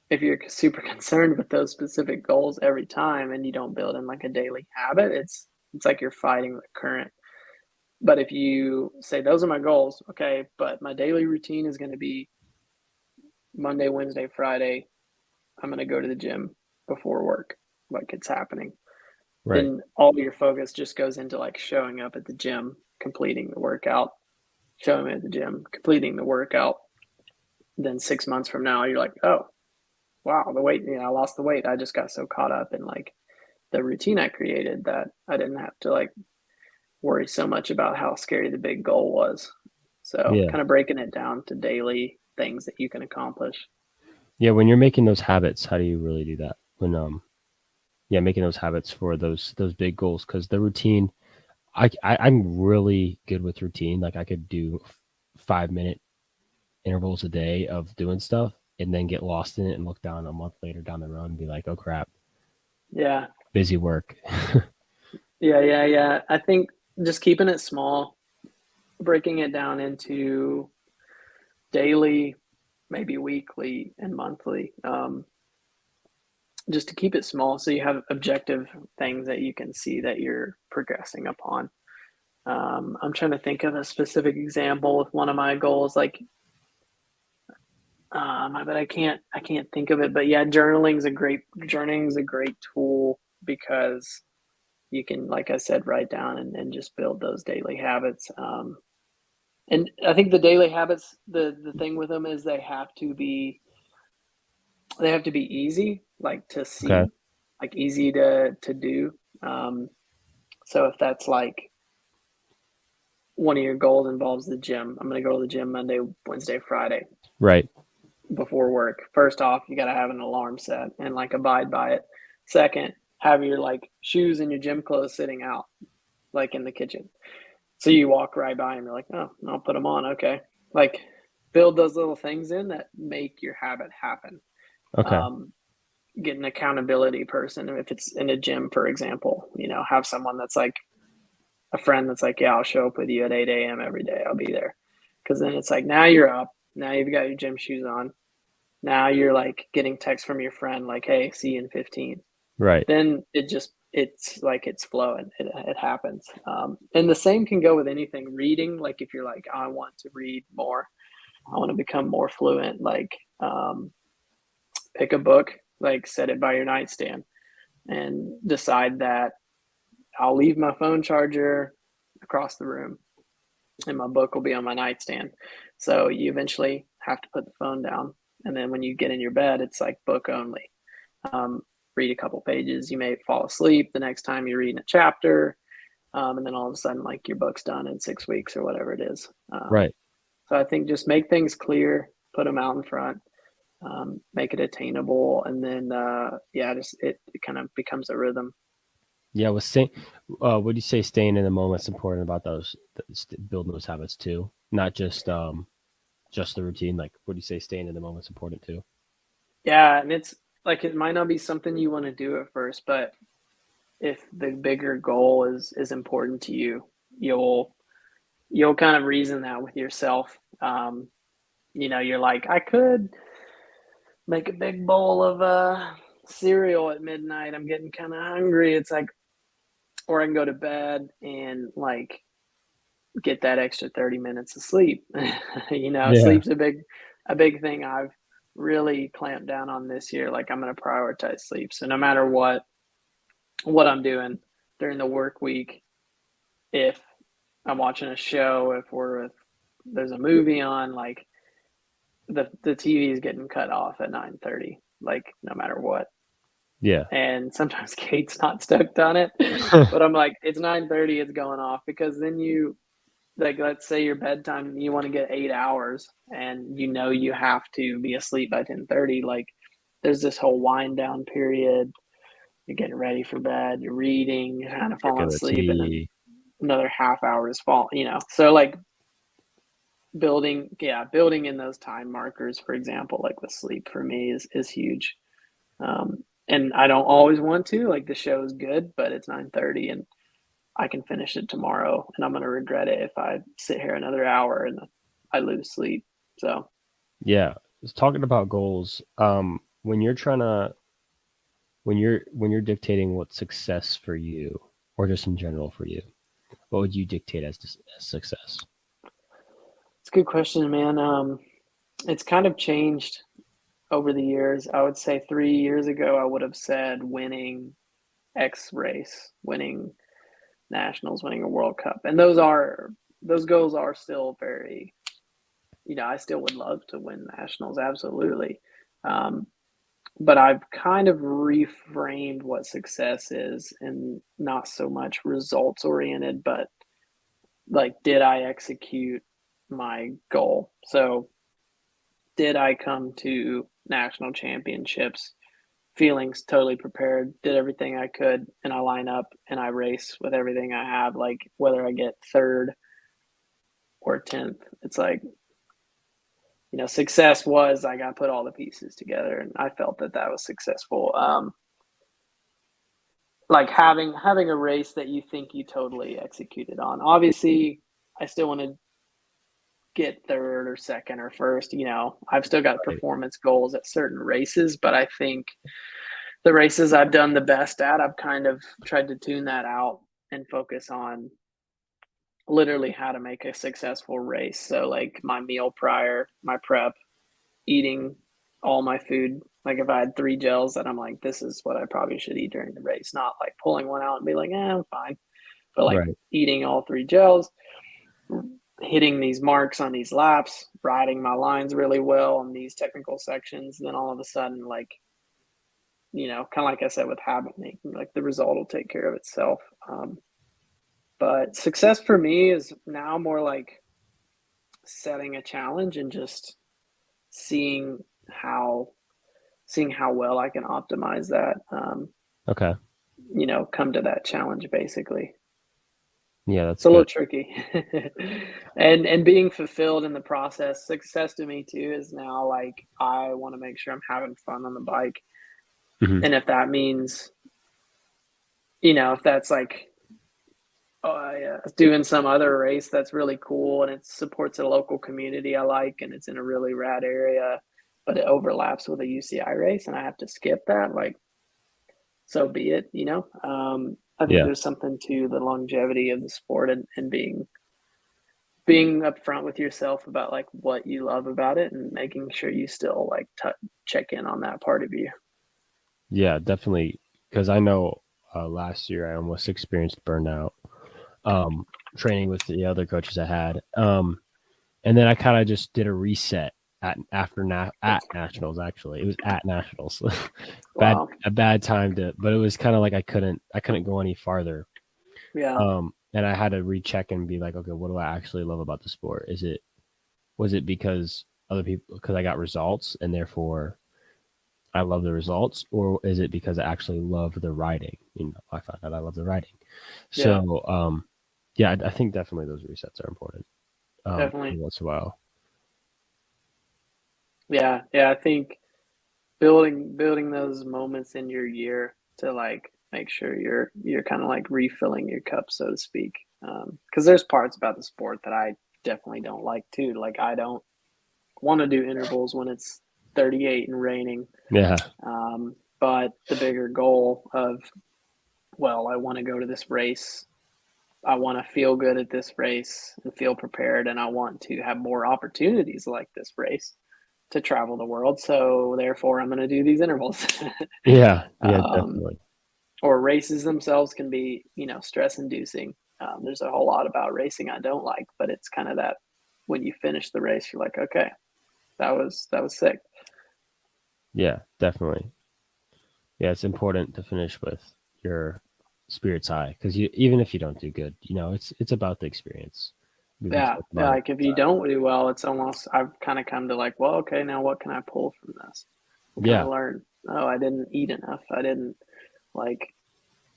if you're super concerned with those specific goals every time and you don't build in like a daily habit, it's like you're fighting the current. But if you say those are my goals, okay, but my daily routine is going to be Monday, Wednesday, Friday, I'm going to go to the gym before work, like it's happening. Right. then all your focus just goes into like showing up at the gym, completing the workout, showing up at the gym, completing the workout. Then 6 months from now, you're like, oh, wow, the weight, I lost the weight. I just got so caught up in like the routine I created that I didn't have to like worry so much about how scary the big goal was. So Yeah. kind of breaking it down to daily things that you can accomplish. Yeah. When you're making those habits, how do you really do that? When yeah, making those habits for those big goals, because the routine, I'm really good with routine. Like I could do 5 minute intervals a day of doing stuff and then get lost in it and look down a month later down the road and be like, oh crap, Yeah. busy work. Yeah. I think just keeping it small, breaking it down into daily, maybe weekly and monthly, just to keep it small so you have objective things that you can see that you're progressing upon. I'm trying to think of a specific example with one of my goals, like, but I can't think of it. But yeah, journaling's a great tool because you can, like I said, write down and just build those daily habits. And I think the daily habits, the thing with them is they have to be easy, like to Okay. see, like easy to do. Um, so if that's like one of your goals involves the gym, I'm going to go to the gym Monday, Wednesday, Friday Right. before work. First off, you got to have an alarm set and like abide by it. Second, have your like shoes and your gym clothes sitting out, like in the kitchen. So you walk right by and you're like, oh, I'll put them on. Okay. Like build those little things in that make your habit happen. Okay. Um, get an accountability person. If it's in a gym, for example, have someone that's like a friend that's like, yeah, I'll show up with you at 8 a.m. every day. I'll be there. Cause then it's like, now you're up. Now you've got your gym shoes on. Now you're like getting texts from your friend, like, hey, see you in 15. Right. Then it's like it's flowing. It happens. And the same can go with anything. Reading, like if you're like, I want to read more, I want to become more fluent, like pick a book, like set it by your nightstand and decide that I'll leave my phone charger across the room and my book will be on my nightstand. So you eventually have to put the phone down. And then when you get in your bed, it's like book only. Um, read a couple pages. You may fall asleep the next time you're reading a chapter. And then all of a sudden, like your book's done in 6 weeks or whatever it is. Right. So I think just make things clear, put them out in front, make it attainable. And then, just it kind of becomes a rhythm. Yeah. Was saying, would you say staying in the moment's important about building those habits too? Not just the routine. Like, would you say staying in the moment's important too? Yeah. And it's like, it might not be something you want to do at first, but if the bigger goal is important to you, you'll kind of reason that with yourself. You're like, I could make a big bowl of cereal at midnight. I'm getting kind of hungry. It's like, or I can go to bed and like get that extra 30 minutes of sleep. Yeah. Sleep's a big thing I've really clamped down on this year. Like I'm going to prioritize sleep. So no matter what I'm doing during the work week, if I'm watching a show, if there's a movie on, like the TV is getting cut off at 9:30, like no matter what. Yeah. And sometimes Kate's not stoked on it, but I'm like, it's 9:30, it's going off because then like let's say your bedtime, you want to get 8 hours, and you have to be asleep by 10:30. Like there's this whole wind down period. You're getting ready for bed, you're reading, you're kind of falling Drinking the asleep, and then tea. another half hour is fall. So like building in those time markers, for example, like with sleep for me is huge. And I don't always want to, like the show is good, but it's 9:30 and I can finish it tomorrow and I'm going to regret it if I sit here another hour and I lose sleep. So Yeah. Just talking about goals. When you're trying to when you're dictating what's success for you, or just in general for you, what would you dictate as success? it's a good question, man. It's kind of changed over the years. I would say 3 years ago, I would have said winning X race, winning nationals, winning a World Cup. And those goals are still very, I still would love to win nationals, absolutely. But I've kind of reframed what success is, and not so much results oriented, but like, did I execute my goal? So did I come to national championships feeling totally prepared, did everything I could, and I line up and I race with everything I have, like whether I get third or 10th, it's like, success was I got put all the pieces together, and I felt that was successful. Like having a race that you think you totally executed on. Obviously, I still want to get third or second or first. I've still got performance goals at certain races, but I think the races I've done the best at, I've kind of tried to tune that out and focus on literally how to make a successful race. So like my meal prior, my prep, eating all my food. Like if I had 3 gels that I'm like, this is what I probably should eat during the race, not like pulling one out and be like, I'm fine. But like eating all 3 gels, hitting these marks on these laps, riding my lines really well on these technical sections. Then all of a sudden, like, kind of like I said with habit making, like the result will take care of itself. But success for me is now more like setting a challenge and just seeing how well I can optimize that. Okay. Come to that challenge basically. Yeah, that's it's a little tricky. and being fulfilled in the process. Success to me too is now like I want to make sure I'm having fun on the bike. Mm-hmm. And if that means, if that's like doing some other race that's really cool and it supports a local community I like and it's in a really rad area, but it overlaps with a UCI race and I have to skip that, like, so be it, I think there's something to the longevity of the sport and being upfront with yourself about like what you love about it and making sure you still like check in on that part of you. Yeah, definitely. Because I know last year I almost experienced burnout training with the other coaches I had. And then I kind of just did a reset at nationals. Actually, it was at nationals. Wow. A bad time but it was kind of like I couldn't go any farther. Yeah. And I had to recheck and be like, okay, what do I actually love about the sport? Was it because I got results and therefore I love the results, or is it because I actually love the riding? I found out I love the riding. So, I think definitely those resets are important. Definitely. Once in a while. Yeah. I think building those moments in your year to like make sure you're kind of like refilling your cup, so to speak. Because there's parts about the sport that I definitely don't like too. Like I don't want to do intervals when it's 38 and raining. Yeah. But the bigger goal of, well, I want to go to this race. I want to feel good at this race and feel prepared, and I want to have more opportunities like this race to travel the world. So therefore, I'm going to do these intervals. Yeah, definitely. Or races themselves can be, stress inducing. There's a whole lot about racing I don't like, but it's kind of that when you finish the race, you're like, okay, that was sick. Yeah, definitely. Yeah, it's important to finish with your spirits high because even if you don't do good, it's about the experience. Yeah, like if you don't do well, it's almost, I've kind of come to like, well, okay, now what can I pull from this? What can I learn? Oh, I didn't eat enough. I didn't like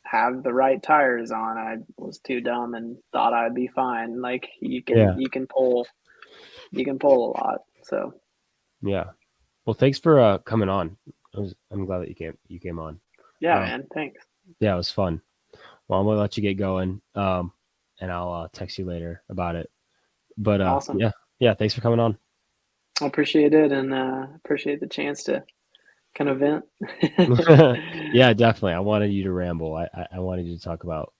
have the right tires on. I was too dumb and thought I'd be fine. Like you can pull a lot. So yeah. Well, thanks for coming on. I'm glad that you came on. Yeah, man. Thanks. Yeah, it was fun. Well, I'm gonna let you get going. And I'll text you later about it. But Awesome. Yeah. Thanks for coming on. I appreciate it, and appreciate the chance to kind of vent. Yeah, definitely. I wanted you to ramble. I wanted you to talk about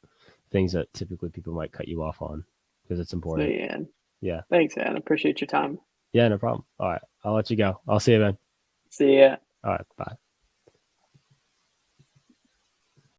things that typically people might cut you off on because it's important. Yeah. Thanks, man. I appreciate your time. Yeah, no problem. All right. I'll let you go. I'll see you, man. See ya. All right. Bye.